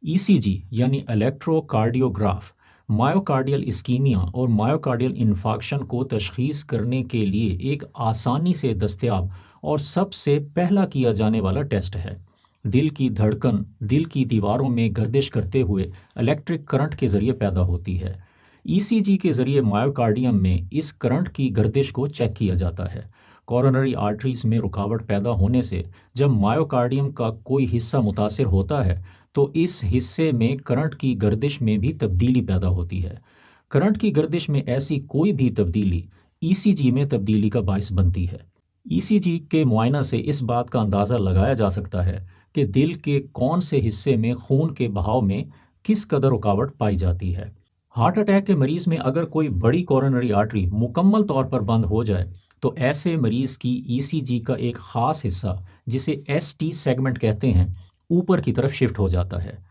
ECG یعنی الیکٹروکارڈیوگراف myocardial اسکیمیا اور myocardial انفارکشن کو تشخیص کرنے کے لیے ایک آسانی سے دستیاب اور سب سے پہلا کیا جانے والا ٹیسٹ ہے۔ دل کی دھڑکن دل کی دیواروں میں گردش کرتے ہوئے الیکٹرک کرنٹ کے ذریعے پیدا ہوتی ہے۔ ECG کے ذریعے مایوکارڈیم میں اس کرنٹ کی گردش کو چیک کیا جاتا ہے۔ کورونری آرٹریز میں رکاوٹ پیدا ہونے سے جب مایوکارڈیم کا کوئی حصہ متاثر ہوتا ہے تو اس حصے میں کرنٹ کی گردش میں بھی تبدیلی پیدا ہوتی ہے۔ کرنٹ کی گردش میں ایسی کوئی بھی تبدیلی ECG میں تبدیلی کا باعث بنتی ہے۔ ECG کے معائنہ سے اس بات کا اندازہ لگایا جا سکتا ہے کہ دل کے کون سے حصے میں خون کے بہاؤ میں کس قدر رکاوٹ پائی جاتی ہے۔ ہارٹ اٹیک کے مریض میں اگر کوئی بڑی کورونری آرٹری مکمل طور پر بند ہو جائے تو ایسے مریض کی ECG کا ایک خاص حصہ جسے ST سیگمنٹ کہتے ہیں اوپر کی طرف شفٹ ہو جاتا ہے۔